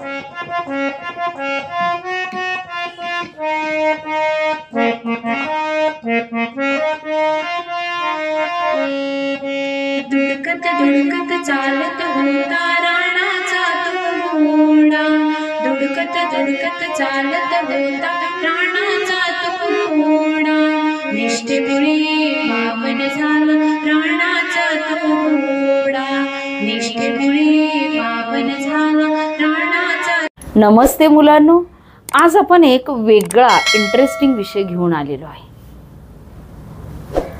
धुडकत धुडकत चालत होता राणाचा तो घोडा, धुडकत धुडकत चालत होता राणाचा तो घोडा, निष्ठेमुळे पावन झाला राणाचा तो घोडा, निष्ठेमुळे पावन झाला राणाचा। नमस्ते मुलांनो, आज आपण एक वेगळा इंटरेस्टिंग विषय घेऊन आलेलो आहे।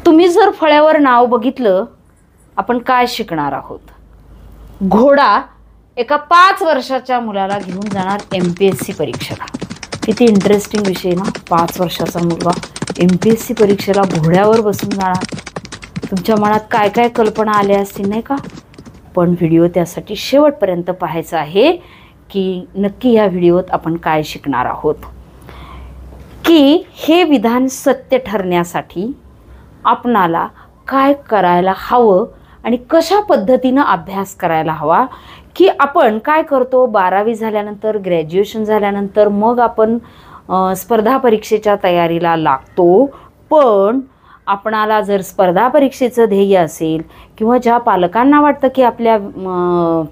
तुम्ही जर फळ्यावर नाव बघितलं, आपण काय शिकणार आहोत? घोडा एका 5 वर्षाच्या मुलाला घेऊन जाणार MPSC परीक्षेला। किती इंटरेस्टिंग विषय ना, 5 वर्षाचा मुलगा MPSC परीक्षेला घोड्यावर बसून जाणार। तुमच्या मनात काय काय कल्पना आल्या असतील नाही का? पण व्हिडिओ त्यासाठी शेवटपर्यंत पाहायचा आहे की नक्की या व्हिडिओत आपण काय शिकणार आहोत, की हे विधान सत्य ठरण्यासाठी आपणाला काय करायला हवं आणि कशा पद्धतीनं अभ्यास करायला हवा। की आपण काय करतो, 12वी झाल्यानंतर, ग्रॅज्युएशन झाल्यानंतर मग आपण स्पर्धा परीक्षेच्या तयारीला लागतो। पण आपणाला जर स्पर्धा परीक्षेचं ध्येय असेल किंवा ज्या पालकांना वाटतं की आपल्या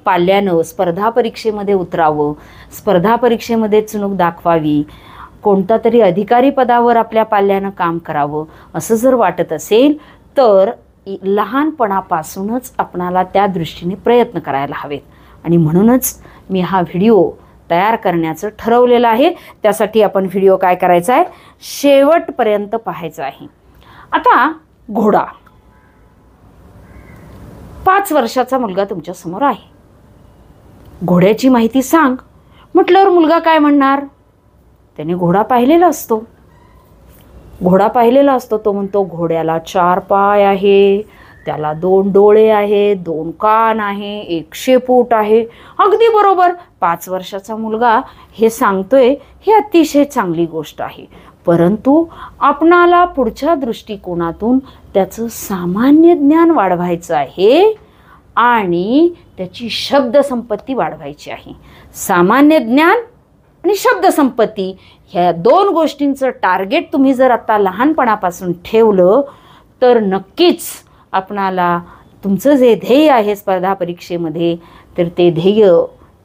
पाल्यानं स्पर्धा परीक्षेमध्ये उतरावं, स्पर्धा परीक्षेमध्ये चुणूक दाखवावी, कोणता तरी अधिकारी पदावर आपल्या पाल्यानं काम करावं, असं जर वाटत असेल तर लहानपणापासूनच आपणाला त्या दृष्टीने प्रयत्न करायला हवेत। आणि म्हणूनच मी हा व्हिडिओ तयार करण्याचं ठरवलेलं आहे। त्यासाठी आपण व्हिडिओ काय करायचा आहे, शेवटपर्यंत पाहायचा आहे। आता घोडा, 5 वर्षाचा मुलगा तुमच्या समोर आहे। घोड्याची माहिती सांग म्हटल्यावर मुलगा काय म्हणणार? त्याने घोडा पाहिलेला असतो, घोडा पाहिलेला असतो। तो म्हणतो घोड्याला 4 पाय आहे, त्याला 2 डोळे आहे, 2 कान आहे, 1 शेपूट आहे। अगदी बरोबर, 5 वर्षाचा मुलगा हे सांगतोय, हे अतिशय चांगली गोष्ट आहे। परंतु आपणाला पुढच्या दृष्टिकोनातून त्याचं सामान्य ज्ञान वाढवायचं आहे आणि त्याची शब्दसंपत्ती वाढवायची आहे। सामान्य ज्ञान आणि शब्दसंपत्ती ह्या 2 गोष्टींचं टार्गेट तुम्ही जर आता लहानपणापासून ठेवलं तर नक्कीच आपणाला तुमचं जे ध्येय आहे स्पर्धा परीक्षेमध्ये, तर ते ध्येय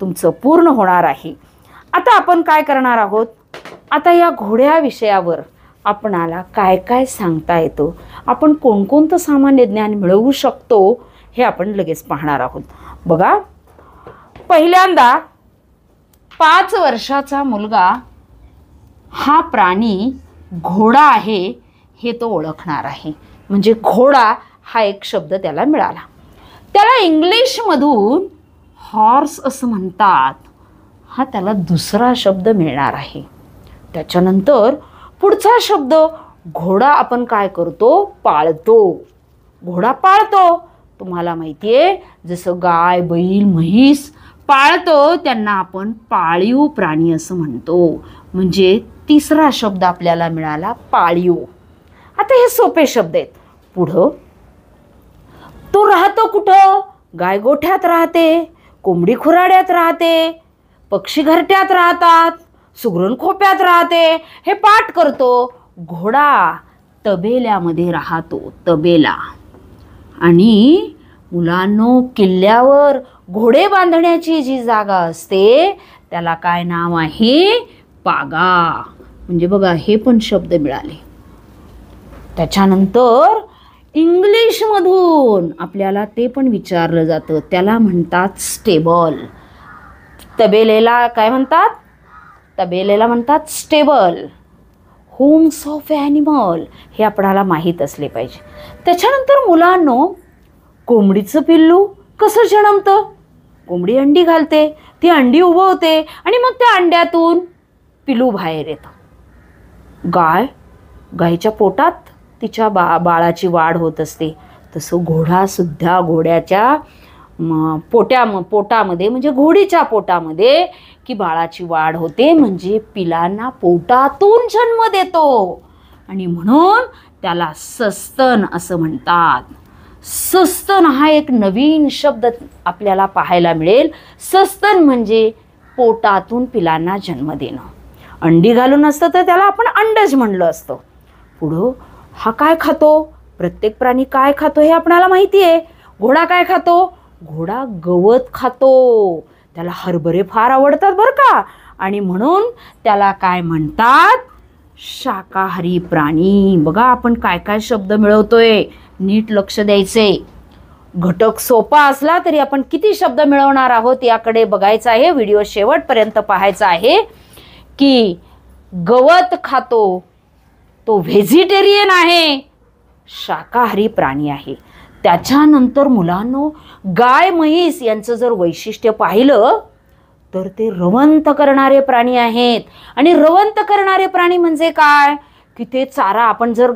तुमचं पूर्ण होणार आहे। आता आपण काय करणार आहोत, आता या घोड्या विषयावर आपणाला काय काय सांगता येतं, आपण कोणकोणतं सामान्य ज्ञान मिळवू शकतो, हे आपण लगेच पाहणार आहोत। बघा, पहिल्यांदा 5 वर्षाचा मुलगा हा प्राणी घोडा आहे हे तो ओळखणार आहे। म्हणजे घोडा हा एक शब्द त्याला मिळाला। त्याला इंग्लिशमधून हॉर्स असं म्हणतात, हा त्याला दुसरा शब्द मिळणार आहे। त्याच्यानंतर पुढचा शब्द, घोडा आपण काय करतो, पाळतो। घोडा पाळतो, तुम्हाला माहिती आहे, जसं गाय, बैल, म्हैस पाळतो त्यांना आपण पाळीव प्राणी असं म्हणतो। म्हणजे तिसरा शब्द आपल्याला मिळाला, पाळीव। आता हे सोपे शब्द आहेत। पुढं, तो राहतो कुठं? गाय गोठ्यात राहते, कोंबडी खुराड्यात राहते, पक्षी घरट्यात राहतात, सुगरण खोप्यात राहते, हे पाठ करतो। घोडा तबेल्यामध्ये राहतो, तबेला। आणि मुलांनो, किल्ल्यावर घोडे बांधण्याची जी जागा असते त्याला काय नाव आहे? पागा। म्हणजे बघा, हे पण शब्द मिळाले। त्याच्यानंतर इंग्लिशमधून आपल्याला ते पण विचारलं जातं, त्याला म्हणतात स्टेबल। तबेलेला काय म्हणतात? तबेलेला म्हणतात स्टेबल, होम्स ऑफ ॲनिमल, हे आपल्याला माहीत असले पाहिजे। त्याच्यानंतर मुलांनो, कोंबडीचं पिल्लू कसं जन्मतं? कोंबडी अंडी घालते, ती अंडी उभवते आणि मग त्या अंड्यातून पिल्लू बाहेर येतं। गायच्या पोटात तिच्या बाळाची वाढ होत असते, तसं घोडासुद्धा घोड्याच्या पोटामध्ये म्हणजे घोडीच्या पोटामध्ये की बाळाची वाढ होते, म्हणजे पिलांना पोटातून जन्म देतो आणि म्हणून त्याला सस्तन असं म्हणतात। सस्तन हा एक नवीन शब्द आपल्याला पाहायला मिळेल। सस्तन म्हणजे पोटातून पिलांना जन्म देणं. अंडी घालून असतं तर त्याला आपण अंडज म्हणलं असतं. पुढं हा काय खातो? प्रत्येक प्राणी काय खातो हे आपल्याला माहिती आहे. घोडा काय खातो? घोडा गवत खातो. त्याला हरभरे फार आवडतात बरं का, आणि म्हणून त्याला काय म्हणतात? शाकाहारी प्राणी. बघा आपण काय काय शब्द मिळवतोय, नीट लक्ष द्यायचे. घटक सोपा असला तरी आपण किती शब्द मिळवणार आहोत याकडे बघायचं आहे. व्हिडिओ शेवटपर्यंत पाहायचा आहे. की गवत खातो, तो व्हेजिटेरियन आहे, शाकाहारी प्राणी आहे. त्याच्यानंतर मुलांनो, गाय म्हैस यांचं जर वैशिष्ट्य पाहिलं तर ते रवंथ करणारे प्राणी आहेत. आणि रवंथ करणारे प्राणी म्हणजे काय? की ते चारा, आपण जर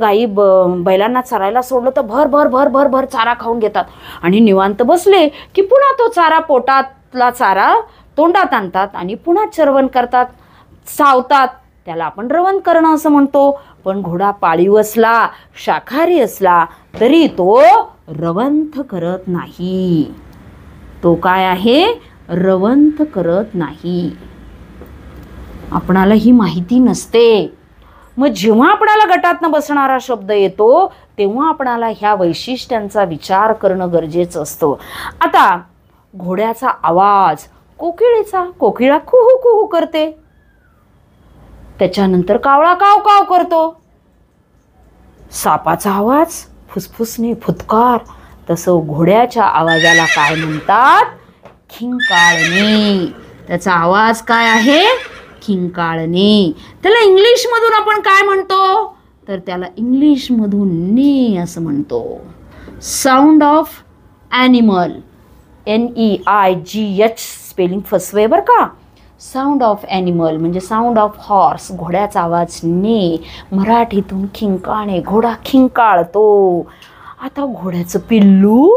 बैलांना चरायला सोडलं तर भर भर भर भर भर चारा खाऊन घेतात आणि निवांत बसले की पुन्हा तो चारा, पोटातला चारा तोंडात आणतात आणि पुन्हा चरवण करतात, चावतात. त्याला आपण रवंथ करणं असं म्हणतो. पण घोडा पाळीव असला, शाकाहारी असला तरी तो रवंथ करत नाही. तो काय आहे? रवंथ करत नाही. आपणाला ही माहिती नसते. मग जेव्हा आपणाला गटातनं बसणारा शब्द येतो तेव्हा आपणाला ह्या वैशिष्ट्यांचा विचार करणं गरजेचं असतं. आता घोड्याचा आवाज, कोकिळेचा, कोकिळा कुहू कुहू करते. त्याच्यानंतर कावळा काव काव करतो. सापाचा आवाज, फुसफुसणे, फुतकार. तसं घोड्याच्या आवाजाला काय म्हणतात? खिंकाळणे. त्याचा आवाज काय आहे? खिंकाळणे. त्याला इंग्लिशमधून आपण काय म्हणतो? तर त्याला इंग्लिशमधून ने असं म्हणतो. Sound of animal, NEIGH spelling फसवे बरं का. साऊंड ऑफ ॲनिमल म्हणजे साऊंड ऑफ हॉर्स, घोड्याचा आवाज ने. मराठीतून खिंकाळणे, घोडा खिंकाळतो. आता घोड्याचं पिल्लू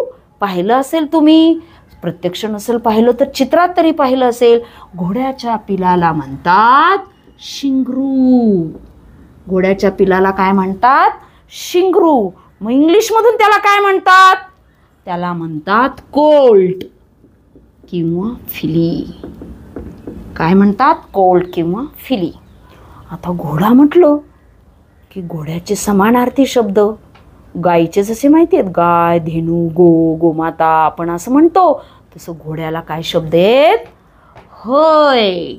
पाहिलं असेल तुम्ही, प्रत्यक्ष नसेल पाहिलं तर चित्रात तरी पाहिलं असेल. घोड्याच्या पिलाला म्हणतात शिंगरू. घोड्याच्या पिलाला काय म्हणतात? शिंगरू. मग इंग्लिशमधून त्याला काय म्हणतात? त्याला म्हणतात कोल्ट किंवा फिली. काय म्हणतात? कोल्ट किंवा फिली. आता घोडा म्हटलं की घोड्याचे समानार्थी शब्द गाईचे जसे माहिती आहेत, गाय, धेनू, गोमाता आपण असं म्हणतो, तसं घोड्याला काय शब्द आहेत? होय,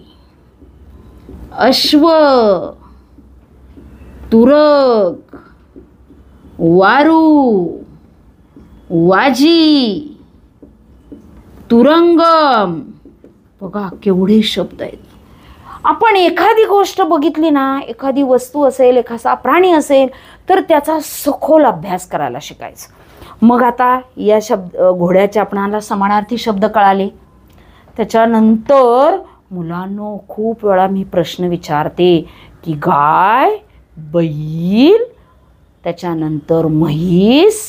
अश्व, तुरग, वारू, वाजी, तुरंगम. बघा केवढे शब्द आहेत. आपण एखादी गोष्ट बघितली ना, एखादी वस्तू असेल, एखादा प्राणी असेल तर त्याचा सखोल अभ्यास करायला शिकायचं. मग आता या घोड्याचे आपणाला समानार्थी शब्द कळाले. त्याच्यानंतर मुलांनो खूप वेळा मी प्रश्न विचारते की गाय, बैल, त्याच्यानंतर म्हैस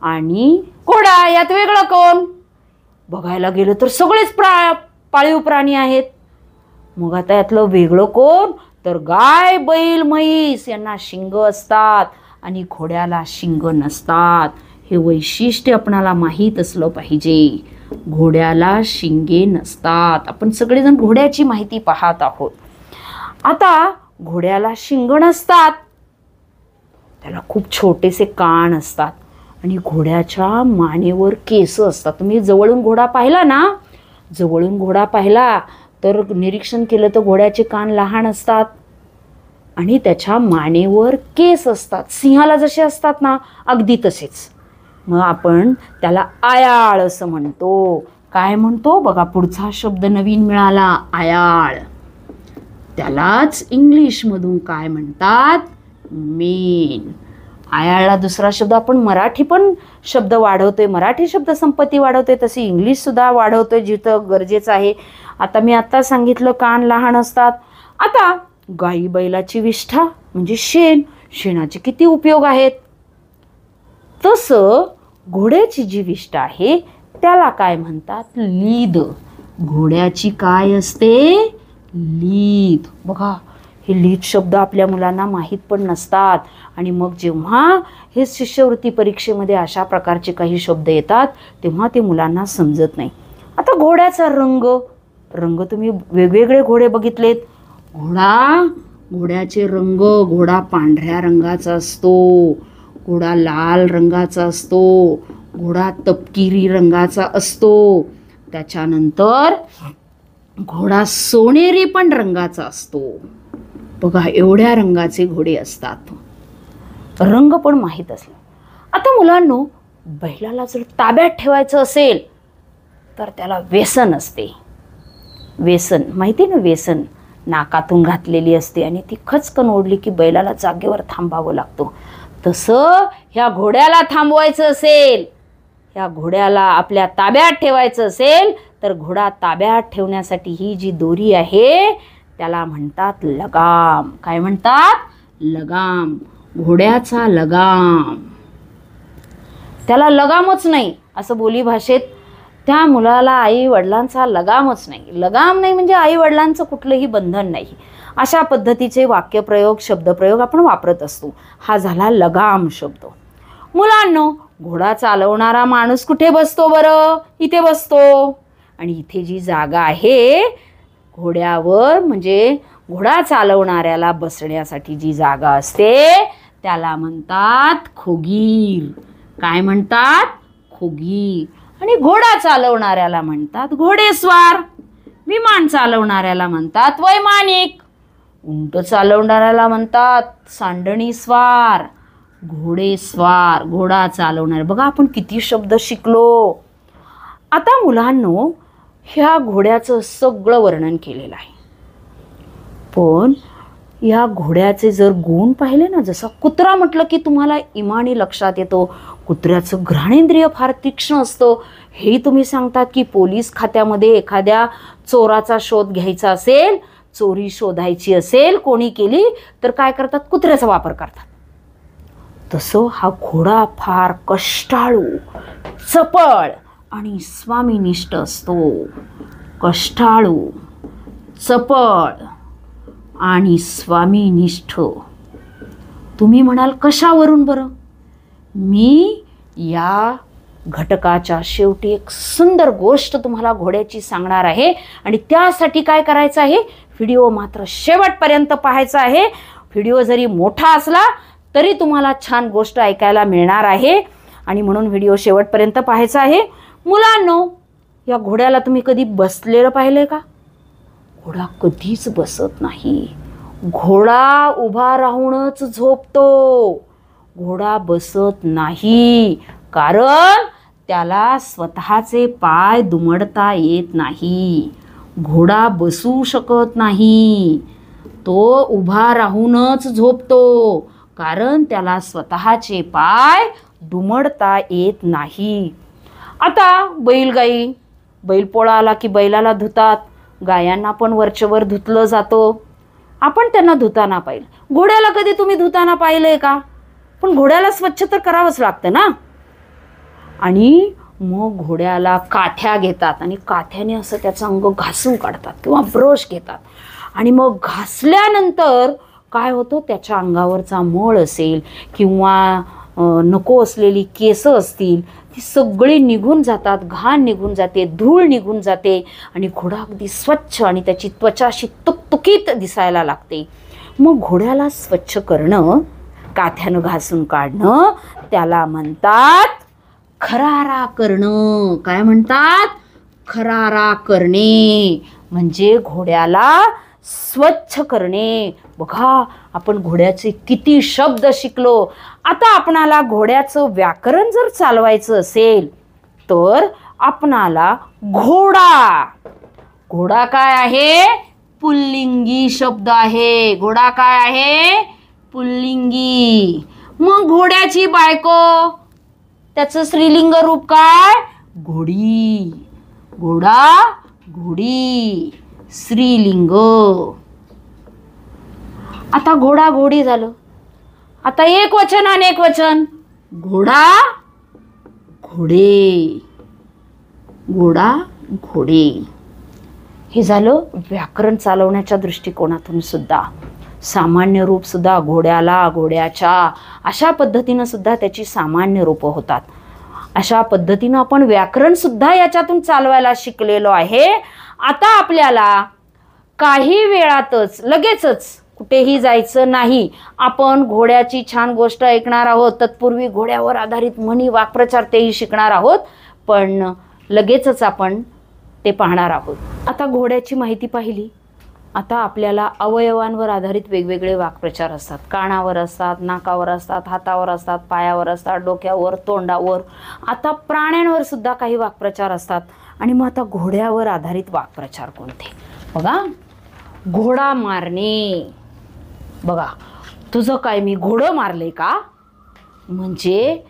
आणि घोडा यात वेगळं कोण? बघायला गेलं तर सगळेच पाळीव प्राणी आहेत. मग आता यातलं वेगळं कोण? तर गाय, बैल, म्हैस यांना शिंग असतात आणि घोड्याला शिंग नसतात. हे वैशिष्ट्य आपणाला माहीत असलं पाहिजे. घोड्याला शिंगे नसतात. आपण सगळेजण घोड्याची माहिती पाहत आहोत. आता घोड्याला शिंग नसतात, त्याला खूप छोटेसे कान असतात आणि घोड्याच्या मानेवर केस असतात. तुम्ही जवळून घोडा पाहिला ना, जवळून घोडा पाहिला तर निरीक्षण केलं तर घोड्याचे कान लहान असतात आणि त्याच्या मानेवर केस असतात. सिंहाला जसे असतात ना, अगदी तसेच. मग आपण त्याला आयाळ असं म्हणतो. काय म्हणतो? बघा पुढचा शब्द नवीन मिळाला, आयाळ. त्यालाच इंग्लिशमधून काय म्हणतात? मेन. आयाळला दुसरा शब्द आपण मराठी पण शब्द वाढवतोय, मराठी शब्द संपत्ती वाढवतोय, तशी इंग्लिशसुद्धा वाढवतोय जिथं गरजेचं आहे. आता मी आत्ता सांगितलं कान लहान असतात. आता गाई बैलाची विष्ठा म्हणजे शेण, शेणाचे किती उपयोग आहेत. तसं घोड्याची जी विष्ठा आहे त्याला काय म्हणतात? लीद. घोड्याची काय असते? लीद. बघा हे लीद शब्द आपल्या मुलांना माहीत पण नसतात आणि मग जेव्हा हे शिष्यवृत्ती परीक्षेमध्ये अशा प्रकारचे काही शब्द येतात तेव्हा ते मुलांना समजत नाही. आता घोड्याचा रंग, रंग तुम्ही वेगवेगळे घोडे बघितलेत. घोड्याचे रंग, घोडा पांढऱ्या रंगाचा असतो, घोडा लाल रंगाचा असतो, घोडा तपकिरी रंगाचा असतो, त्याच्यानंतर घोडा सोनेरी पण रंगाचा असतो. बघा एवढ्या रंगाचे घोडे असतात. रंग पण माहीत असले. आता मुलांनो, बैलाला जर ताब्यात ठेवायचं असेल तर त्याला व्यसन असते. व्यसन माहिती ना, व्यसन नाकातून घातलेली असते आणि ती खचकन ओढली की बैलाला जागेवर थांबावं लागतं. तसं ह्या घोड्याला थांबवायचं असेल, ह्या घोड्याला आपल्या ताब्यात ठेवायचं असेल तर घोडा ताब्यात ठेवण्यासाठी ही जी दोरी आहे त्याला म्हणतात लगाम. काय म्हणतात? लगाम. घोड्याचा लगाम. त्याला लगामच नाही असं बोली भाषेत, त्या मुलाला आई वडिलांचा लगामच नाही. लगाम नाही म्हणजे आई वडिलांचं कुठलंही बंधन नाही. अशा पद्धतीचे वाक्यप्रयोग, शब्दप्रयोग आपण वापरत असतो. हा झाला लगाम शब्द. मुलांनो, घोडा चालवणारा माणूस कुठे बसतो बरं? इथे बसतो. आणि इथे जी जागा आहे घोड्यावर, म्हणजे घोडा चालवणाऱ्याला बसण्यासाठी जी जागा असते त्याला म्हणतात खोगीर. काय म्हणतात? खोगीर. आणि घोडा चालवणाऱ्याला म्हणतात घोडेस्वार. विमान चालवणाऱ्याला म्हणतात वैमानिक. उंट चालवणाऱ्याला म्हणतात सांडणीस्वार. घोडेस्वार, घोडा चालवणारे. बघा आपण किती शब्द शिकलो. आता मुलांनो, ह्या घोड्याचं सगळं वर्णन केलेलं आहे. पण या घोड्याचे जर गुण पाहिले ना, जसं कुत्रा म्हटलं की तुम्हाला इमानी लक्षात येतो. कुत्र्याचं घ्राणेंद्रिय फार तीक्ष्ण असतं. हेही तुम्ही सांगतात की पोलीस खात्यामध्ये एखाद्या चोराचा शोध घ्यायचा असेल, चोरी शोधायची असेल कोणी केली तर काय करतात? कुत्र्याचा वापर करतात. तसं हा घोडा फार कष्टाळू, चपळ आणि स्वामीनिष्ठ असतो. कष्टाळू, चपळ आणि स्वामीनिष्ठ. तुम्ही म्हणाल कशावरून बरं? मी या घटकाच्या शेवटी एक सुंदर गोष्ट तुम्हाला घोड्याची सांगणार आहे आणि त्यासाठी काय करायचं आहे? व्हिडिओ मात्र शेवटपर्यंत पाहायचा आहे. व्हिडिओ जरी मोठा असला तरी तुम्हाला छान गोष्ट ऐकायला मिळणार आहे आणि म्हणून व्हिडिओ शेवटपर्यंत पाहायचा आहे. मुलांनो, या घोड्याला तुम्ही कधी बसलेलं पाहिलंय का? घोडा कधीच बसत नाही. घोडा उभा राहूनच झोपतो. घोडा बसत नाही, कारण त्याला स्वतःचे पाय दुमडता येत नाही. घोडा बसू शकत नाही, तो उभा राहूनच झोपतो, कारण त्याला स्वतःचे पाय दुमडता येत नाही. आता बैलगाई, बैलपोळा आला की बैलाला धुतात. गायांना पण वरचेवर धुतलं जातं. आपण त्यांना धुताना पाहिलं. घोड्याला कधी तुम्ही धुताना पाहिलंय का? पण घोड्याला स्वच्छ तर करावंच लागतं ना. आणि मग घोड्याला काठ्या घेतात आणि काठ्याने असं त्याचं अंग घासून काढतात किंवा ब्रश घेतात. आणि मग घासल्यानंतर काय होतं? त्याच्या अंगावरचा मळ असेल किंवा नको असलेली केसं असतील ती सगळी निघून जातात. घाण निघून जाते, धूळ निघून जाते आणि घोडा अगदी स्वच्छ आणि त्याची त्वचा अशी तुकतुकीत दिसायला लागते. मग घोड्याला स्वच्छ करणं, काठ्यानं घासून काढणं, त्याला म्हणतात खरारा करणं. काय म्हणतात? खरारा करणे म्हणजे घोड्याला स्वच्छ करणे. बघा आपण घोड्याचे किती शब्द शिकलो. आता आपणाला घोड्याचं व्याकरण जर चालवायचं असेल तर आपणाला घोडा, घोडा काय आहे? पुल्लिंगी शब्द आहे. घोडा काय आहे? पुल्लिंगी. मग घोड्याची बायको, त्याचं स्त्रीलिंग रूप काय? घोडी. घोडा, घोडी, स्त्रीलिंग. आता घोडा घोडी झालं. आता एक वचन अनेक वचन. घोडा, घोडे, घोडा, घोडे. हे झालं व्याकरण चालवण्याच्या दृष्टिकोनातून सुद्धा. सामान्य रूप सुद्धा घोड्याला, घोड्याच्या अशा पद्धतीनं सुद्धा त्याची सामान्य रूपं होतात. अशा पद्धतीनं आपण व्याकरण सुद्धा याच्यातून चालवायला शिकलेलो आहे. आता आपल्याला काही वेळातच लगेचच कुठेही जायचं नाही. आपण घोड्याची छान गोष्ट ऐकणार आहोत. तत्पूर्वी घोड्यावर आधारित म्हणी वाक्प्रचार तेही शिकणार आहोत, पण लगेचच आपण ते पाहणार आहोत. आता घोड्याची माहिती पाहिली. आता आपल्याला अवयवांवर आधारित वेगवेगळे वाक्प्रचार असतात. कानावर असतात, नाकावर असतात, हातावर असतात, पायावर असतात, डोक्यावर, तोंडावर. आता प्राण्यांवर सुद्धा काही वाक्प्रचार असतात. आणि मग आता घोड्यावर आधारित वाक्प्रचार कोणते? बघा, घोडा मारणे. बघा, तुझं काय मी घोडं मारले का? म्हणजे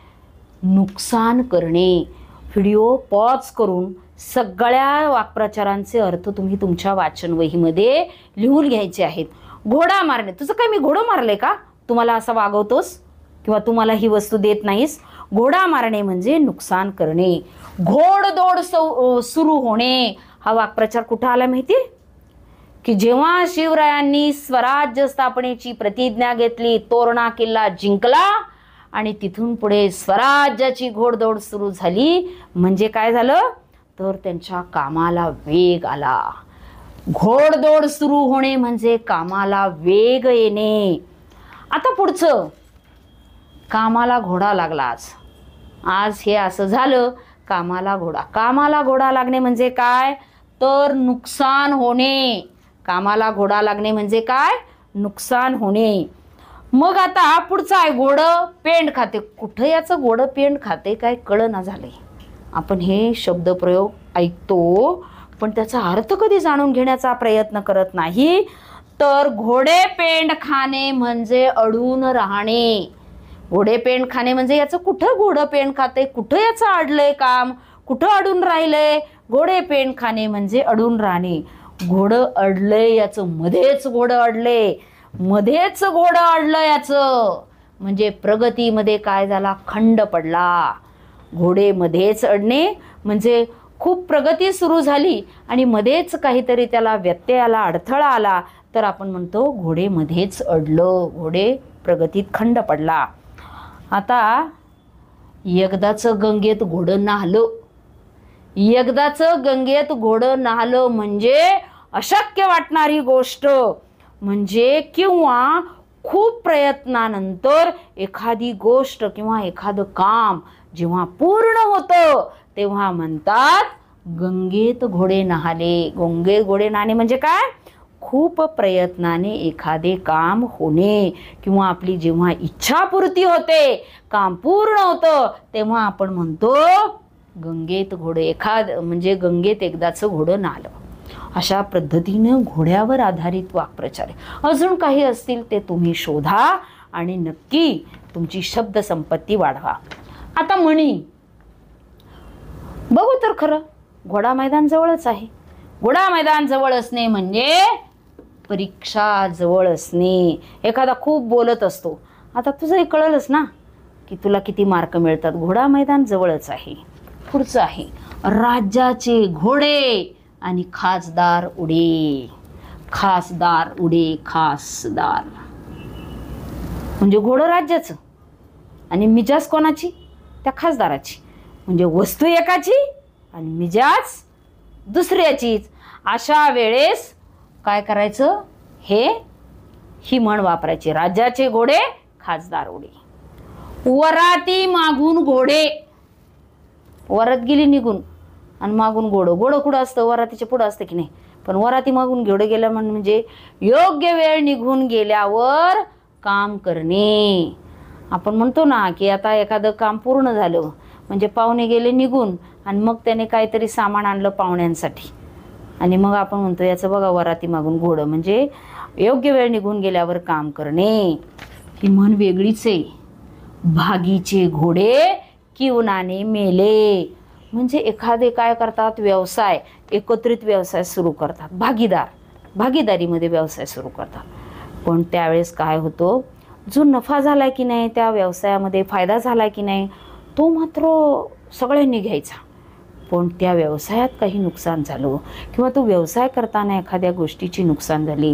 नुकसान करणे. व्हिडिओ पॉज करून सगळ्या वाक्प्रचारांचे अर्थ तुम्ही तुमच्या वाचनवहीमध्ये लिहून घ्यायचे आहेत. घोडा मारणे, तुझं काय मी घोडं मारले का? तुम्हाला असं वागवतोस किंवा तुम्हाला ही वस्तू देत नाहीस. घोडा मारणे म्हणजे नुकसान करणे. घोडदौड सुरू होणे हा वाक्प्रचार कुठं आला माहिती? की जेव्हा शिवरायांनी स्वराज्य स्थापनेची प्रतिज्ञा घेतली, तोरणा किल्ला जिंकला आणि तिथून पुढे स्वराज्याची घोडदौड सुरू झाली, म्हणजे काय झालं तर त्यांच्या कामाला वेग आला. घोडदौड सुरू होणे म्हणजे कामाला वेग येणे. आता पुढचं, कामाला घोडा लागला. आज हे असं झालं, कामाला घोडा. कामाला घोडा लागणे म्हणजे काय तर नुकसान होणे. कामाला घोडा लागणे म्हणजे काय? नुकसान होणे. मग आता पुढचं आहे, घोडं पेंड खाते. कुठं याचं घोडं पेंड खाते काय कळना झालंय. आपण हे शब्दप्रयोग ऐकतो पण त्याचा अर्थ कधी जाणून घेण्याचा प्रयत्न करत नाही. तर घोडे पेंड खाणे म्हणजे अडून राहणे. घोडे पेंड खाणे म्हणजे याचं कुठं घोडं पेंड खाते, कुठं याचं अडलंय काम, कुठं अडून राहिलंय. घोडे पेंड खाणे म्हणजे अडून राहणे. घोडं अडलंय याचं, मध्येच घोडं अडले, मध्येच घोडं अडलं याचं, म्हणजे प्रगतीमध्ये काय झाला, खंड पडला. घोडे मध्येच अडणे म्हणजे खूप प्रगती सुरू झाली आणि मध्येच काहीतरी त्याला व्यत्यय आला, अडथळा आला, तर आपण म्हणतो घोडे मध्येच अडलं, घोडे प्रगतीत खंड पडला. आता एकदाचं गंगेत घोडं नाहलं. एकदाचं गंगेत घोडं नाहलं म्हणजे अशक्य वाटणारी गोष्ट. म्हणजे किंवा खूप प्रयत्नानंतर एखादी गोष्ट किंवा एखादं काम जेव्हा पूर्ण होतं तेव्हा म्हणतात गंगेत घोडे नाहले. गंगेत घोडे नाहणे म्हणजे काय? खूप प्रयत्नाने एखादे काम होणे किंवा आपली जेव्हा इच्छापूर्ती होते, काम पूर्ण होतं, तेव्हा आपण म्हणतो गंगेत घोडे म्हणजे गंगेत एकदाचं घोडं नाहलं. अशा पद्धतीनं घोड्यावर आधारित वाक्प्रचार. अजून काही असतील ते तुम्ही शोधा आणि नक्की तुमची शब्दसंपत्ती वाढवा. आता म्हणी बघू तर खरं, घोडा मैदान जवळच आहे. घोडा मैदान जवळ असणे म्हणजे परीक्षा जवळ असणे. एखादा खूप बोलत असतो, आता तुझंही कळलंच ना की तुला किती मार्क मिळतात. घोडा मैदान जवळच आहे. पुढचं आहे, राज्याचे घोडे आणि खासदार उडे. खासदार उडे, खासदार म्हणजे घोडं राज्याचं आणि मिजाज कोणाची? त्या खासदाराची. म्हणजे वस्तू एकाची आणि मिजाज दुसऱ्याचीच. अशा वेळेस काय करायचं? ही म्हण वापरायची, राज्याचे घोडे खासदार उडे. वराती मागून घोडे. वरात गेली निघून आणि मागून घोडं. घोडं कुठं असतं? वरातीच्या पुढं असतं की नाही. पण वराती मागून घोडं गेल्या म्हणजे योग्य वेळ निघून गेल्यावर काम करणे. आपण म्हणतो ना की आता एखादं काम पूर्ण झालं म्हणजे पाहुणे गेले निघून आणि मग त्याने काहीतरी सामान आणलं पाहुण्यांसाठी आणि मग आपण म्हणतो याचं बघा वराती मागून घोडं, म्हणजे योग्य वेळ निघून गेल्यावर काम करणे. ही म्हण वेगळीच आहे. भागीचे घोडे किवनाने मेले. म्हणजे एखादे काय करतात? व्यवसाय, एकत्रित व्यवसाय सुरू करतात. भागीदारीमध्ये व्यवसाय सुरू करतात. पण त्यावेळेस काय होतं, जो नफा झाला की नाही, त्या व्यवसायामध्ये फायदा झाला की नाही, तो मात्र सगळ्यांनी घ्यायचा. पण त्या व्यवसायात काही नुकसान झालं किंवा तो व्यवसाय करताना एखाद्या गोष्टीची नुकसान झाली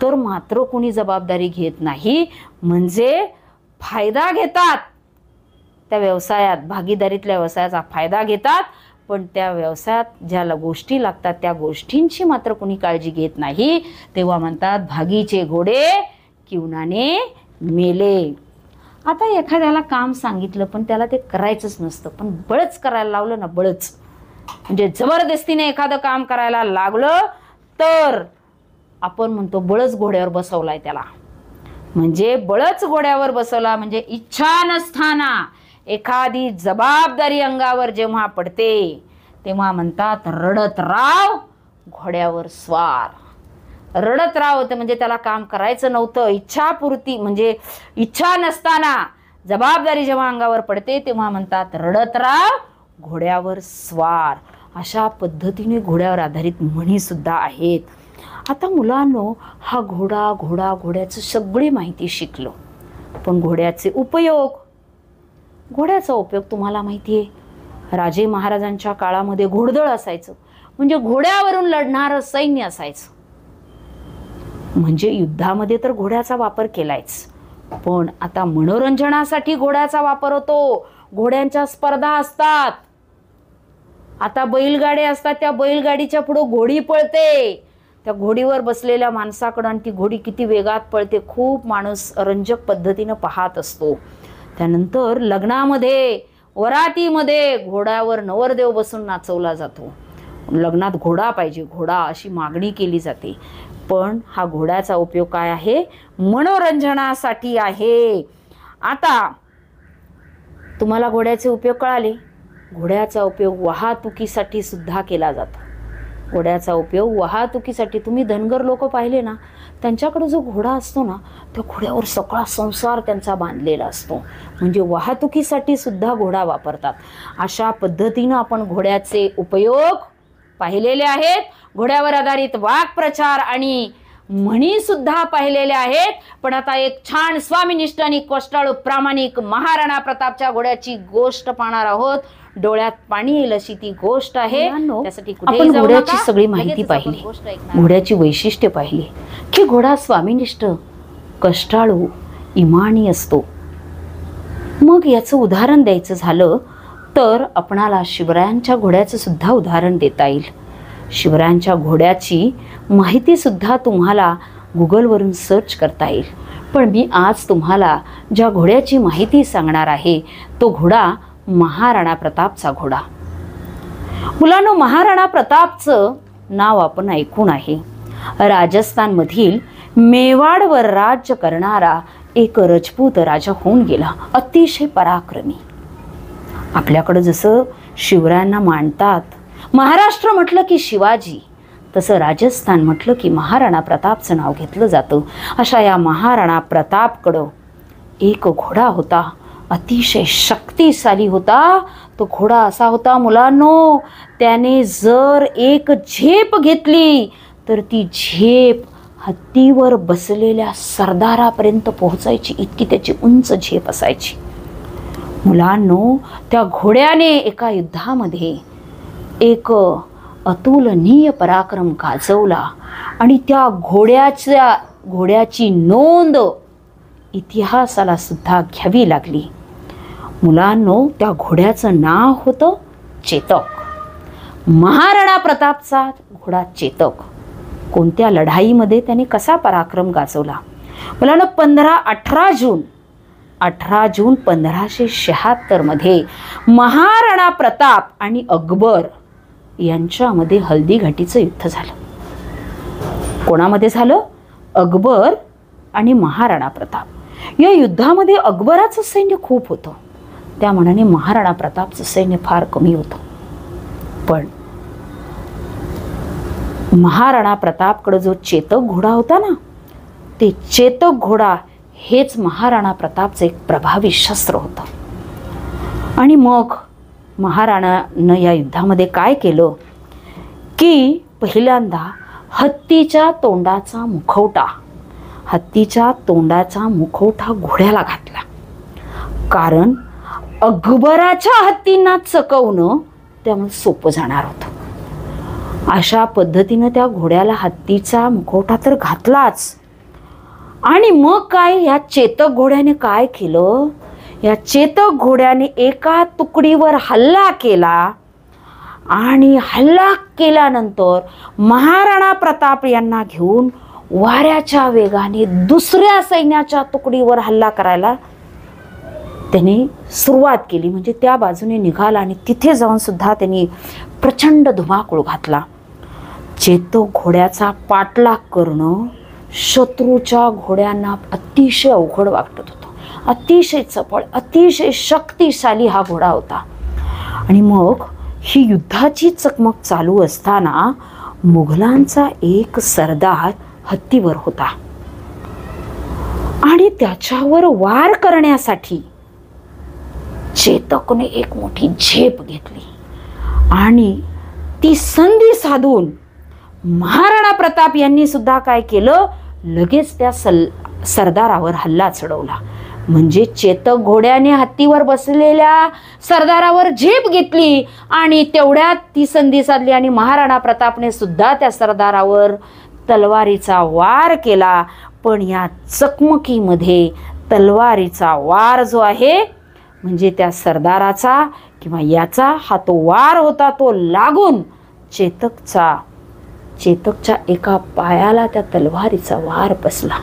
तर मात्र कोणी जबाबदारी घेत नाही. म्हणजे फायदा घेतात त्या व्यवसायात, भागीदारीतल्या व्यवसायाचा फायदा घेतात, पण त्या व्यवसायात ज्याला गोष्टी लागतात त्या गोष्टींची मात्र कोणी काळजी घेत नाही, तेव्हा म्हणतात भागीचे घोडे किवनाने मेले. आता एखाद्याला काम सांगितलं पण त्याला ते करायचंच नसतं, पण बळच करायला लावलं ना, बळच म्हणजे जबरदस्तीने एखादं काम करायला लागलं तर आपण म्हणतो बळच घोड्यावर बसवलाय त्याला. म्हणजे बळच घोड्यावर बसवला म्हणजे इच्छा नसताना एखादी जबाबदारी अंगावर जेव्हा पडते तेव्हा म्हणतात रडत राव घोड्यावर स्वार. रडत राव होतं म्हणजे त्याला काम करायचं नव्हतं, इच्छापूर्ती म्हणजे इच्छा नसताना जबाबदारी जेव्हा अंगावर पडते तेव्हा म्हणतात रडत राव घोड्यावर स्वार. अशा पद्धतीने घोड्यावर आधारित म्हणी सुद्धा आहेत. आता मुलांनो, हा घोड्याचं सगळी माहिती शिकलो, पण घोड्याचा उपयोग तुम्हाला माहिती आहे, राजे महाराजांच्या काळामध्ये घोडदळ असायचं, म्हणजे घोड्यावरून लढणारं सैन्य असायचं. म्हणजे युद्धामध्ये तर घोड्याचा वापर केलायच, पण आता मनोरंजनासाठी घोड्याचा वापर होतो. घोड्यांच्या स्पर्धा असतात, आता बैलगाड्या असतात, त्या बैलगाडीच्या पुढे घोडी पळते, त्या घोडीवर बसलेल्या माणसाकडं आणि ती घोडी किती वेगात पळते खूप माणूस रंजक पद्धतीनं पाहत असतो. त्यानंतर लग्नामध्ये वरातीमध्ये घोड्यावर नवरदेव बसून नाचवला जातो. लग्नात घोडा पाहिजे, घोडा अशी मागणी केली जाते. पण हा घोड्याचा उपयोग काय आहे? मनोरंजनासाठी आहे. आता तुम्हाला घोड्याचे उपयोग कळाले. घोड्याचा उपयोग वाहतुकीसाठी सुद्धा केला जातो. घोड्याचा उपयोग वाहतुकीसाठी, तुम्ही धनगर लोक पाहिले ना, त्यांच्याकडे जो घोडा असतो ना, त्या घोड्यावर सगळा संसार त्यांचा बांधलेला असतो. म्हणजे वाहतुकीसाठी सुद्धा घोडा वापरतात. अशा पद्धतीनं आपण घोड्याचे उपयोग पाहिलेले आहेत. घोड्यावर आधारित वाक्प्रचार आणि म्हणी सुद्धा पाहिलेल्या आहेत. पण आता एक छान स्वामीनिष्ठ आणि कष्टाळू प्रामाणिक महाराणा प्रतापच्या घोड्याची गोष्ट पाहणार आहोत. डोळ्यात पाणी येईल अशी ती गोष्ट आहे. त्यासाठी आपण घोड्याची सगळी माहिती पाहिली, घोड्याची वैशिष्ट्ये पाहिली की घोडा स्वामीनिष्ठ, कष्टाळू, इमानी असतो. मग याचं उदाहरण द्यायचं झालं तर आपणाला शिवरायांच्या घोड्याचं सुद्धा उदाहरण देता येईल. शिवरायांच्या घोड्याची माहिती सुद्धा तुम्हाला गुगलवरून सर्च करता येईल. पण मी आज तुम्हाला ज्या घोड्याची माहिती सांगणार आहे तो घोडा महाराणा प्रतापचा घोडा. मुलांनो, महाराणा प्रतापचं नाव आपण ऐकून आहे. राजस्थानमधील मेवाडवर राज्य करणारा एक राजपूत राजा होऊन गेला, अतिशय पराक्रमी. आपल्याकडे जसं शिवरायांना मानतात, महाराष्ट्र म्हटलं की शिवाजी, तसं राजस्थान म्हटलं की महाराणा प्रतापचं नाव घेतलं जातं. अशा या महाराणा प्रतापकडं एक घोडा होता, अतिशय शक्तिशाली होता. तो घोडा असा होता मुलांनो, त्याने जर एक झेप घेतली तर ती झेप हत्तीवर बसलेल्या सरदारापर्यंत पोहोचायची, इतकी त्याची उंच झेप असायची. मुलांनो, त्या घोड्याने एका युद्धामध्ये एक अतुलनीय पराक्रम गाजवला आणि त्या घोड्याची नोंद इतिहासाला सुद्धा घ्यावी लागली. मुलांनो, त्या घोड्याचं नाव होतं चेतक. महाराणा प्रतापचा घोडा चेतक. कोणत्या लढाईमध्ये त्याने कसा पराक्रम गाजवला? मुलांनो, 18 जून 1576 मध्ये महाराणा प्रताप आणि अकबर यांच्यामध्ये हल्दीघाटीचं युद्ध झालं. कोणामध्ये झालं? अकबर आणि महाराणा प्रताप. या युद्धामध्ये अकबराचं सैन्य खूप होतं, त्या मानाने महाराणा प्रतापचं सैन्य फार कमी होतं. पण महाराणा प्रतापकडे जो चेतक घोडा होता ना, ते चेतक घोडा हेच महाराणा प्रतापचं एक प्रभावी शस्त्र होतं. आणि मग महाराणानं या युद्धामध्ये काय केलं की पहिल्यांदा हत्तीच्या तोंडाचा मुखवटा घोड्याला घातला. कारण अकबराच्या हत्तींना चकवणं त्यामुळे सोपं जाणार होतं. अशा पद्धतीनं त्या घोड्याला हत्तीचा मुखवटा तर घातलाच. आणि मग काय, या चेतक घोड्याने काय केलं? या चेतक घोड्याने एका तुकडीवर हल्ला केला आणि हल्ला केल्यानंतर महाराणा प्रताप यांना घेऊन वाऱ्याच्या वेगाने दुसऱ्या सैन्याच्या तुकडीवर हल्ला करायला त्यांनी सुरुवात केली. म्हणजे त्या बाजूने निघाला आणि तिथे जाऊन सुद्धा त्यांनी प्रचंड धुमाकूळ घातला. चेतक घोड्याचा पाठलाग करणं शत्रूच्या घोड्यांना अतिशय अवघड वाटत होतं. अतिशय चपळ, अतिशय शक्तिशाली हा घोडा होता. आणि मग ही युद्धाची चकमक चालू असताना मुघलांचा एक सरदार हत्तीवर होता आणि त्याच्यावर वार करण्यासाठी चेतकने एक मोठी झेप घेतली आणि ती संधी साधून महाराणा प्रताप यांनी सुद्धा काय केलं, लगेच त्या सरदारावर हल्ला चढवला. म्हणजे चेतक घोड्याने हत्तीवर बसलेल्या सरदारावर झेप घेतली आणि तेवढ्यात ती संधी साधली आणि महाराणा प्रतापने सुद्धा त्या सरदारावर तलवारीचा वार केला. पण या चकमकीमध्ये तलवारीचा वार जो आहे म्हणजे त्या सरदाराचा किंवा याचा हा तो वार होता, तो लागून चेतकच्या एका पायाला त्या तलवारीचा वार बसला.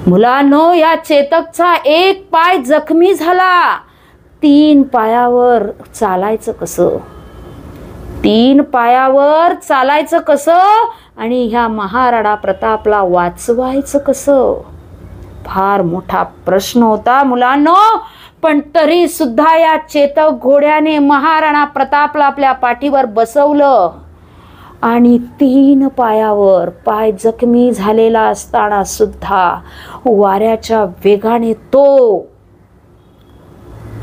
मुलांनो, या चेतकचा एक पाय जखमी झाला. 3 पायावर चालायचं कसं, 3 पायावर चालायचं कसं आणि ह्या महाराणा प्रतापला वाचवायचं कसं, फार मोठा प्रश्न होता मुलांनो. पण तरी सुद्धा या चेतक घोड्याने महाराणा प्रतापला आपल्या पाठीवर बसवलं आणि 3 पायावर पाय जखमी झालेला असताना सुद्धा वाऱ्याच्या वेगाने तो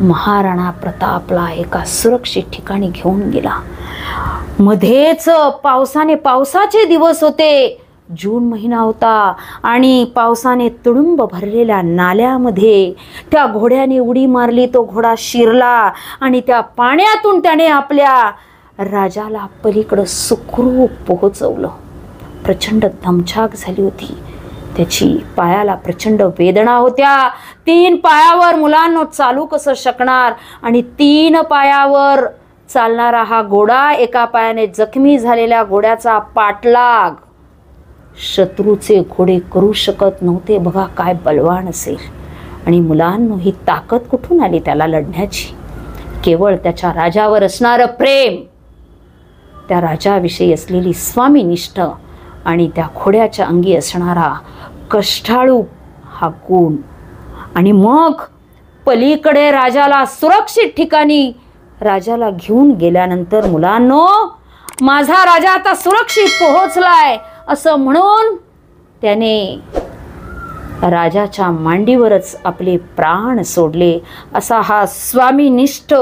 महाराणा प्रतापला एका सुरक्षित ठिकाणी घेऊन गेला. मध्येच पावसाचे दिवस होते. जून महिना होता आणि पावसाने तुडुंब भरलेल्या नाल्यामध्ये त्या घोड्याने उडी मारली. तो घोडा शिरला आणि त्या पाण्यातून त्याने आपल्या राजाला पलीकडं सुखरूप पोहोचवलं. प्रचंड दमछाक झाली होती त्याची, पायाला प्रचंड वेदना होत्या. 3 पायावर मुलांनो चालू कसं शकणार आणि 3 पायावर चालणारा हा घोडा, एका पायाने जखमी झालेल्या घोड्याचा पाठलाग शत्रूचे घोडे करू शकत नव्हते. बघा काय बलवान असेल. आणि मुलांनो, ही ताकद कुठून आली त्याला लढण्याची? केवळ त्याच्या राजावर असणारं प्रेम, त्या राजाविषयी असलेली स्वामीनिष्ठ आणि त्या घोड्याच्या अंगी असणारा कष्टाळू हा गुण. आणि मग पलीकडे राजाला सुरक्षित ठिकाणी राजाला घेऊन गेल्यानंतर मुलांनो, माझा राजा आता सुरक्षित पोहोचलाय असं म्हणून त्याने राजाच्या मांडीवरच आपले प्राण सोडले. असा हा स्वामीनिष्ठ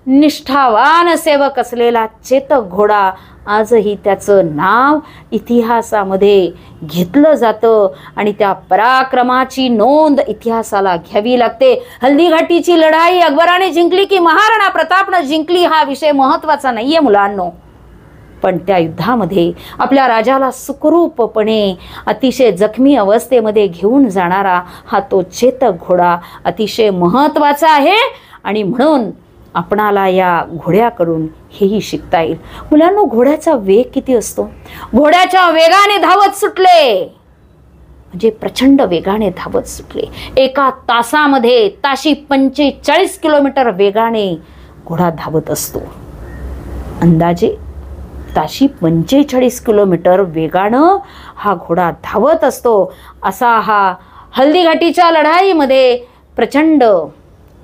निष्ठावान सेवक असलेला चेतक घोडा आजही त्याचं नाव इतिहासामध्ये घेतलं जातं आणि त्या पराक्रमाची नोंद इतिहासाला घ्यावी लागते. हल्दीघाटीची लढाई अकबराने जिंकली की महाराणा प्रतापनं जिंकली हा विषय महत्त्वाचा नाहीये मुलांनो. पण त्या युद्धामध्ये आपल्या राजाला सुखरूपपणे अतिशय जखमी अवस्थेमध्ये घेऊन जाणारा हा तो चेतक घोडा अतिशय महत्त्वाचा आहे. आणि म्हणून आपणाला या घोड्याकडून हेही शिकता येईल. मुलांनो, घोड्याचा वेग किती असतो? घोड्याच्या वेगाने धावत सुटले म्हणजे प्रचंड वेगाने धावत सुटले. एका तासामध्ये ताशी 45 किलोमीटर वेगाने घोडा धावत असतो. अंदाजे ताशी 45 किलोमीटर वेगानं हा घोडा धावत असतो. असा हा हल्दीघाटीच्या लढाईमध्ये प्रचंड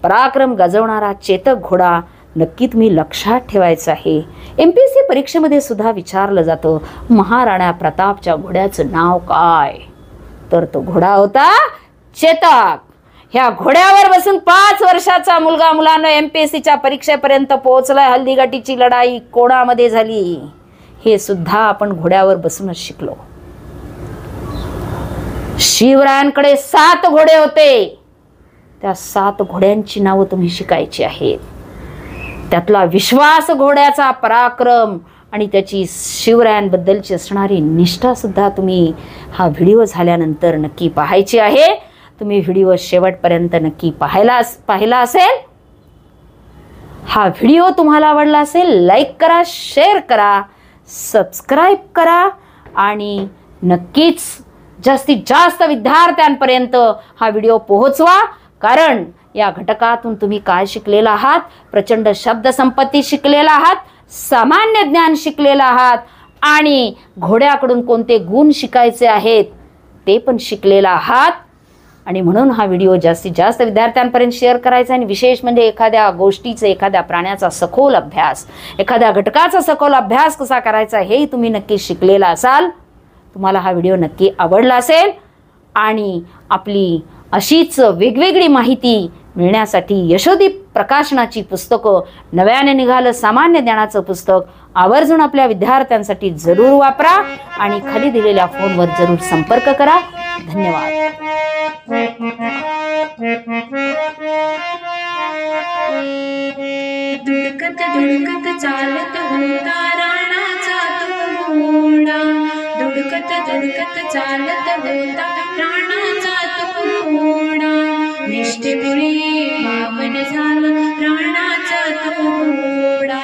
पराक्रम गाजवणारा चेतक घोडा नक्की तुम्ही लक्षात ठेवायचं आहे. MPSC परीक्षेमध्ये सुद्धा विचारलं जातं, महाराणा प्रतापच्या घोड्याचं नाव काय? तर तो घोडा होता चेतक. ह्या घोड्यावर बसून 5 वर्षाचा मुलगा मुलांना MPSCच्या परीक्षेपर्यंत पोहोचलाय. हल्दीघाटीची लढाई कोणामध्ये झाली हे सुद्धा आपण घोड्यावर बसूनच शिकलो. शिवरायांकडे 7 घोडे होते. त्या 7 घोड्यांची नावं तुम्ही शिकायची आहेत. त्यातला विश्वास घोड्याचा पराक्रम आणि त्याची शिवरायांबद्दलची असणारी निष्ठा सुद्धा तुम्ही हा व्हिडिओ झाल्यानंतर नक्की पाहायची आहे. तुम्ही व्हिडिओ शेवटपर्यंत नक्की पाहिला असेल. हा व्हिडिओ तुम्हाला आवडला असेल लाईक करा, शेअर करा, सबस्क्राईब करा आणि नक्कीच जास्तीत जास्त विद्यार्थ्यांपर्यंत हा व्हिडिओ पोहोचवा. कारण या घटकातून तुम्ही काय शिकलेला आहात? प्रचंड शब्दसंपत्ती शिकलेला आहात, सामान्य ज्ञान शिकलेला आहात आणि घोड्याकडून कोणते गुण शिकायचे आहेत ते पण शिकलेला आहात. आणि म्हणून हा व्हिडिओ जास्तीत जास्त विद्यार्थ्यांपर्यंत शेअर करायचा. आणि विशेष म्हणजे एखाद्या गोष्टीचा, एखाद्या प्राण्याचा सखोल अभ्यास, एखाद्या घटकाचा सखोल अभ्यास कसा करायचा हेही तुम्ही नक्की शिकलेला असाल. तुम्हाला हा व्हिडिओ नक्की आवडला असेल आणि आपली अशीच वेगवेगळी माहिती मिळण्यासाठी यशोदीप प्रकाशनाची पुस्तकं, नव्याने निघालं सामान्य ज्ञानाचं पुस्तक आवर्जून आपल्या विद्यार्थ्यांसाठी जरूर वापरा आणि खाली दिलेल्या फोनवर जरूर संपर्क करा. धन्यवाद. दुडकत दुडकत चालत होता राणाचा तो घोडा. दुडकत दुडकत चालत होता राणाचा तो घोडा. निष्ठेमुळे पावन झाला राणाचा तो घोडा.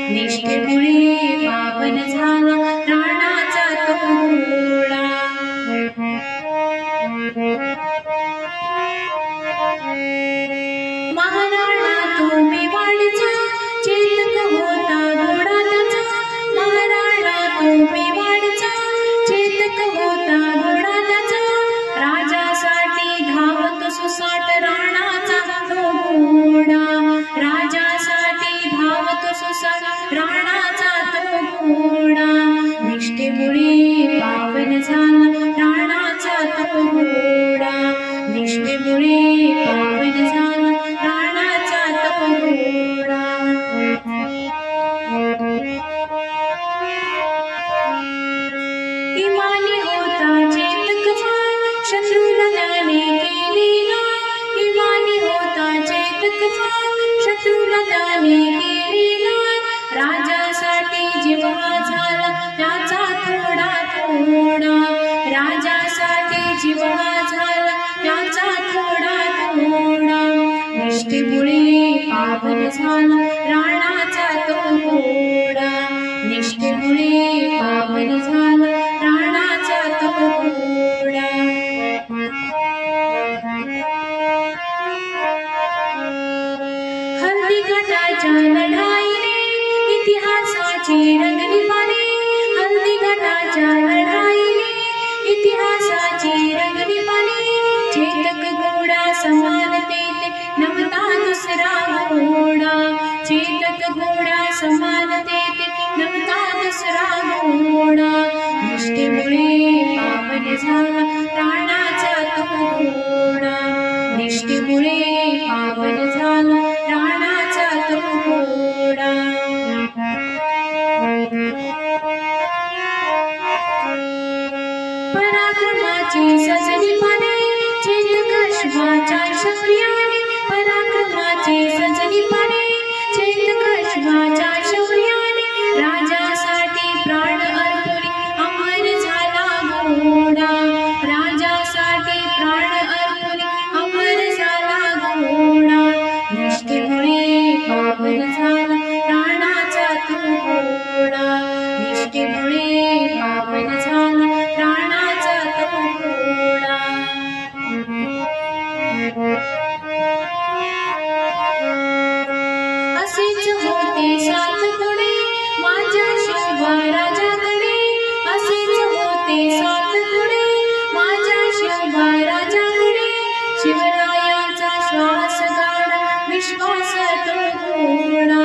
निष्ठेमुळे पावन झाला राणाचा तो घोडा. महाराणा तो मेवाडचा चेतक होता घोडा त्याचा. महाराणा तो मेवाडचा चेतक होता घोडा त्याचा. राजासाठी धावत सुसाट राणाचा तो घोडा. राजासाठी धावत सुसाट राणाचा तो घोडा. निष्ठेमुळे पावन झाला राणाचा तो घोडा. निष्ठेमुळे पावन झाला राणाचा तो घोडा. इमानी होता चेतक फार शत्रूला त्याने केली लाल. इमानी होता चेतक फार शत्रूला त्याने केली लाल. राजासाठी जीवा झाला त्याचा थोडा थोडा. राजासाठी जीवा झाला त्याचा थोडा थोडा. निष्ठेमुळे पावन झाला राणाचा तो घोडा. निष्ठेमुळे पावन झाला राणाचा तो घोडा. हल्दीघाटाच्या लढाईने इतिहासाची रंगली पाने. हल्दीघाटाच्या लढाईने इतिहासाची रंगली पाने. चेतक घोडा समानतेत नव्हता दुसरा घोडा. चेतक घोडा समानतेत नव्हता दुसरा घोडा. निष्ठेमुळे पावन झाला राणाचा तो घोडा. निष्ठेमुळे पावन झाला राणाचा तो घोडा. पराक्रमाची सजली पाने चेतक अश्वाच्या शौर्याने. पराक्रमाची सजली पाने चेतक अश्वाच्या शौर्याने. राजासाठी प्राण अर्पुनी अमर झाला घोडा. राजासाठी प्राण अर्पुनी अमर झाला घोडा. निष्ठेमुळे पावन झाला राणाचा तो घोडा. निष्ठेमुळे पावन झाला राणाचा तो घोडा. असेच होते सात घोडे माझ्या शिवा राजाकडे. असेच होते सात घोडे माझ्या शिवा राजाकडे. शिवरायांचा श्वास गाडा विश्वास तो घोडा.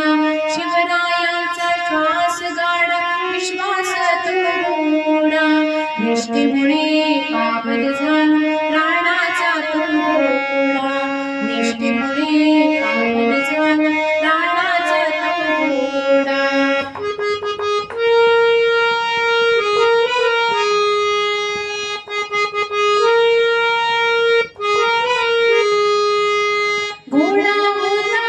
शिवरायांचा श्वास गाडा विश्वास तो घोडा. निष्ठेमुळे पावन झाला राणाचा तो घोडा. निष्ठेमुळे पावन झाला राणाचा तो घोडा. घोडा होता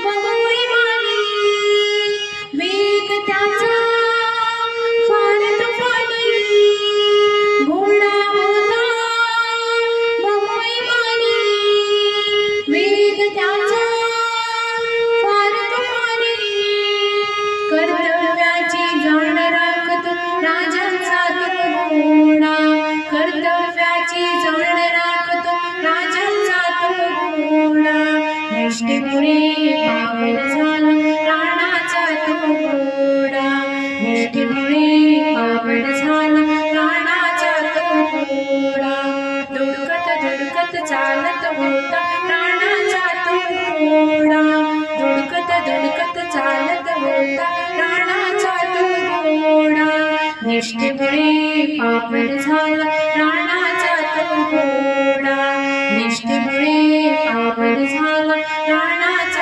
बहुइमानी वेग त्याचा फार तुफानी. घोडा होता बहुइमानी वेग त्याचा निष्ठेमुळे पावन झाला प्राणाचा तो घोडा निष्ठेमुळे पावन झाला प्राणाचा तो घोडा धुडकत धुडकत चालत होता प्राणाचा तो घोडा धुडकत धुडकत चालत होता प्राणाचा तो घोडा निष्ठेमुळे पावन झाला प्राणाचा तो घोडा निष्ठेमुळे पावन झाला प्राणाचा